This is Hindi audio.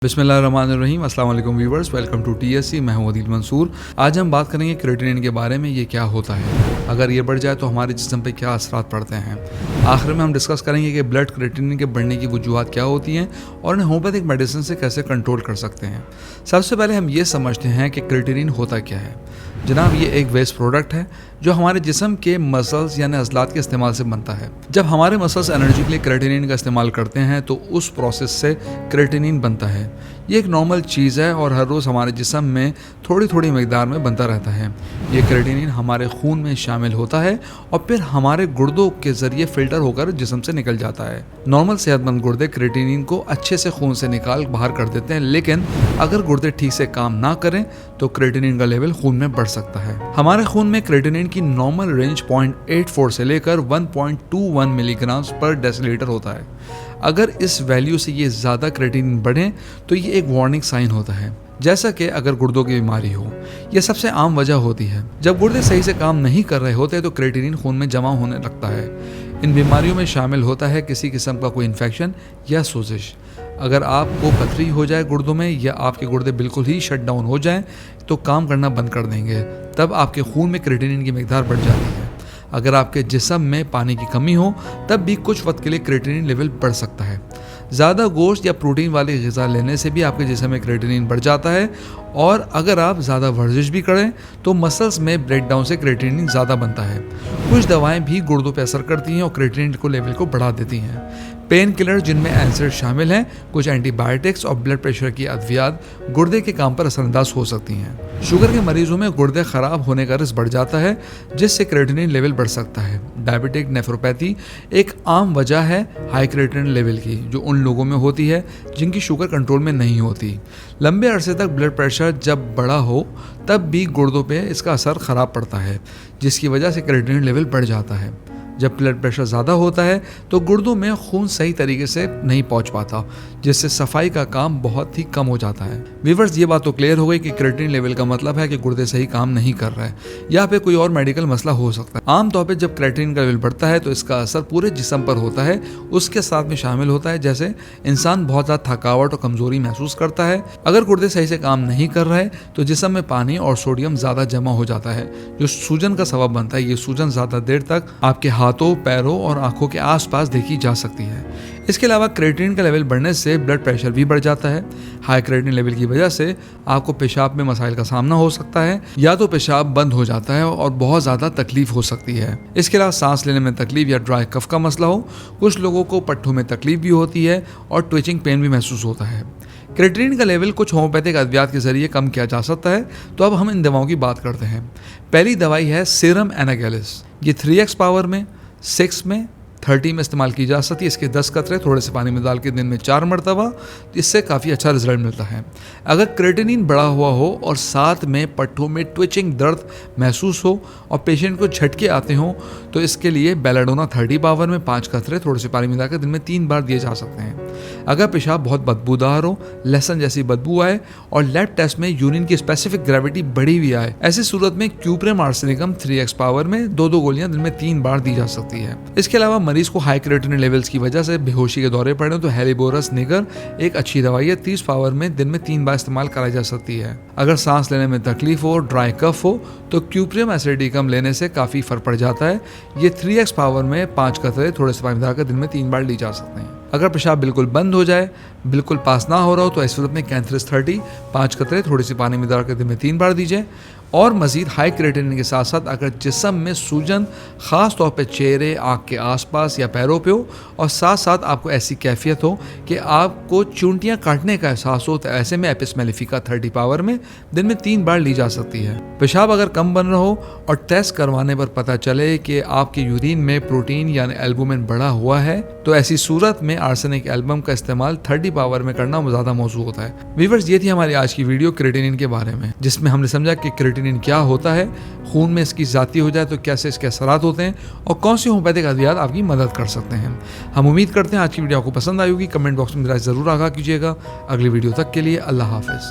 बिस्मिल्लाहिर्रहमानिर्रहीम, अस्सलाम वालेकुम व्यूवर्स, वेलकम टू टीएससी। मैं हूं अदील मंसूर। आज हम बात करेंगे क्रेटिनिन के बारे में। ये क्या होता है, अगर ये बढ़ जाए तो हमारे जिस्म पे क्या असरात पड़ते हैं। आखिर में हम डिस्कस करेंगे कि ब्लड क्रेटिनिन के बढ़ने की वजूहत क्या होती हैं और इन्हें होम्योपैथिक मेडिसिन से कैसे कंट्रोल कर सकते हैं। सबसे पहले हम ये समझते हैं कि क्रेटिनिन होता क्या है। जनाब, ये एक वेस्ट प्रोडक्ट है जो हमारे जिस्म के मसल्स यानी अज़लात के इस्तेमाल से बनता है। जब हमारे मसल्स एनर्जी के लिए क्रेटिनिन का इस्तेमाल करते हैं तो उस प्रोसेस से क्रेटिनिन बनता है। ये एक नॉर्मल चीज़ है और हर रोज़ हमारे जिस्म में थोड़ी थोड़ी मकदार में बनता रहता है। ये क्रेटिनिन हमारे खून में शामिल होता है और फिर हमारे गुर्दों के ज़रिए फ़िल्टर होकर जिस्म से निकल जाता है। नॉर्मल सेहतमंद गुर्दे क्रेटिनिन को अच्छे से खून से निकाल बाहर कर देते हैं, लेकिन अगर गुर्दे ठीक से काम ना करें तो क्रेटिनिन का लेवल खून में बढ़ सकता है। हमारे खून में क्रेटिनिन की नॉर्मल रेंज 0.84 से लेकर 1.21 मिलीग्राम पर डेसीलीटर होता है। अगर इस वैल्यू से ये ज़्यादा क्रेटिनिन बढ़े तो ये एक वार्निंग साइन होता है, जैसा कि अगर गुर्दों की बीमारी हो। यह सबसे आम वजह होती है। जब गुर्दे सही से काम नहीं कर रहे होते तो क्रेटिनिन खून में जमा होने लगता है। इन बीमारियों में शामिल होता है किसी किस्म का कोई इन्फेक्शन या सोजिश। अगर आपको पथरी हो जाए गुर्दों में या आपके गुर्दे बिल्कुल ही शट डाउन हो जाएं तो काम करना बंद कर देंगे, तब आपके खून में क्रेटिनिन की मिकदार बढ़ जाती है। अगर आपके जिस्म में पानी की कमी हो तब भी कुछ वक्त के लिए क्रेटिनिन लेवल बढ़ सकता है। ज़्यादा गोश्त या प्रोटीन वाली ग़िज़ा लेने से भी आपके जिस्म में क्रेटिनिन बढ़ जाता है। और अगर आप ज़्यादा वर्जिश भी करें तो मसल्स में ब्रेकडाउन से क्रेटिनिन ज़्यादा बनता है। कुछ दवाएं भी गुर्दों पर असर करती हैं और क्रेटिनिन को लेवल को बढ़ा देती हैं। पेन किलर जिनमें एंसिड शामिल हैं, कुछ एंटीबायोटिक्स और ब्लड प्रेशर की अद्वियात गुर्दे के काम पर असरअंदाज हो सकती हैं। शुगर के मरीजों में गुर्दे ख़राब होने का रिस्क बढ़ जाता है, जिससे क्रेटिनिन लेवल बढ़ सकता है। डायबिटिक नेफ्रोपैथी एक आम वजह है हाई क्रेटिनिन लेवल की, जो उन लोगों में होती है जिनकी शुगर कंट्रोल में नहीं होती। लंबे अरसे तक ब्लड प्रेशर जब बड़ा हो तब भी गुर्दों पे इसका असर ख़राब पड़ता है, जिसकी वजह से क्रेटिनिन लेवल बढ़ जाता है। जब ब्लड प्रेशर ज़्यादा होता है तो गुर्दों में खून सही तरीके से नहीं पहुंच पाता, जिससे सफाई का काम बहुत ही कम हो जाता है। व्यूअर्स, ये बात तो क्लियर हो गई कि क्रेटिनिन लेवल का मतलब है कि गुर्दे सही काम नहीं कर रहे हैं या फिर कोई और मेडिकल मसला हो सकता है। आमतौर पर जब क्रेटिनिन का लेवल बढ़ता है तो इसका असर पूरे जिस्म पर होता है। उसके साथ में शामिल होता है जैसे इंसान बहुत ज़्यादा थकावट और कमज़ोरी महसूस करता है। अगर गुर्दे सही से काम नहीं कर रहे तो जिस्म में पानी और सोडियम ज़्यादा जमा हो जाता है, जो सूजन का सबब बनता है। ये सूजन ज़्यादा देर तक आपके हाथों, पैरों और आंखों के आसपास देखी जा सकती है। इसके अलावा क्रेटिनिन का लेवल बढ़ने से ब्लड प्रेशर भी बढ़ जाता है। हाई क्रेटिनिन लेवल की वजह से आपको पेशाब में मसाइल का सामना हो सकता है, या तो पेशाब बंद हो जाता है और बहुत ज़्यादा तकलीफ हो सकती है। इसके अलावा सांस लेने में तकलीफ या ड्राई कफ का मसला हो। कुछ लोगों को पट्ठों में तकलीफ भी होती है और ट्विचिंग पेन भी महसूस होता है। क्रेटिनिन का लेवल कुछ होम्योपैथिक अद्वियात के जरिए कम किया जा सकता है। तो अब हम इन दवाओं की बात करते हैं। पहली दवाई है सीरम एनागेलिस। ये 3x पावर में, 6 में, 30 में इस्तेमाल की जा सकती है। इसके 10 कतरे थोड़े से पानी में डाल के दिन में 4 मरतबा, इससे काफ़ी अच्छा रिजल्ट मिलता है। अगर क्रेटिनिन बढ़ा हुआ हो और साथ में पट्ठों में ट्विचिंग दर्द महसूस हो और पेशेंट को झटके आते हों तो इसके लिए बेलाडोना 30 पावर में 5 कतरे थोड़े से पानी में डालकर दिन में 3 बार दिए जा सकते हैं। अगर पेशाब बहुत बदबूदार हो, लहसुन जैसी बदबू आए और लैब टेस्ट में यूरिन की स्पेसिफिक ग्रेविटी बढ़ी हुई आए, ऐसी सूरत में क्यूप्रेम आर्सेनिकम 3x पावर में 2 गोलियां दिन में 3 बार दी जा सकती है। इसके अलावा मरीज को हाई क्रेटिनिन लेवल्स की वजह से बेहोशी के दौरे पड़े तो हेलिबोरस निगर एक अच्छी दवाई है। 30 पावर में दिन में 3 बार इस्तेमाल कराई जा सकती है। अगर सांस लेने में तकलीफ हो, ड्राई कफ हो तो क्यूप्रियम एसिडिकम लेने से काफ़ी फर्क पड़ जाता है। ये 3x पावर में 5 कतरे थोड़े से पानी डालकर दिन में 3 बार ली जा सकते हैं। अगर पेशाब बिल्कुल बंद हो जाए, बिल्कुल पास ना हो रहा हो तो इस सूरत में कैंथरिस 30 5 कतरे थोड़ी सी पानी में डालकर दिन में 3 बार दीजिए। और मज़ीद हाई क्रेटिनिन के साथ साथ अगर जिस्म में सूजन ख़ास तौर पे चेहरे, आँख के आसपास या पैरों पे हो और साथ साथ आपको ऐसी कैफियत हो कि आपको चूंटियाँ काटने का एहसास हो, तो ऐसे में एपिस मेलिफिका 30 पावर में दिन में 3 बार ली जा सकती है। पेशाब अगर कम बन रहा हो और टेस्ट करवाने पर पता चले कि आपके यूरिन में प्रोटीन यानी एल्बुमिन बढ़ा हुआ है तो ऐसी सूरत में आर्सेनिक एल्बम का इस्तेमाल 30 पावर में करना ज़्यादा मौजूद होता है। व्यूअर्स, ये थी हमारी आज की वीडियो क्रेटिनिन के बारे में, जिसमें हमने समझा कि क्रेटिनिन क्या होता है, खून में इसकी ज़्यादती हो जाए तो कैसे इसके असरात होते हैं और कौन सी होम्योपैथिक अद्वियात आपकी मदद कर सकते हैं। हम उम्मीद करते हैं आज की वीडियो आपको पसंद आई होगी। कमेंट बॉक्स में ज़रूर आगाह कीजिएगा। अगली वीडियो तक के लिए अल्लाह हाफिज़।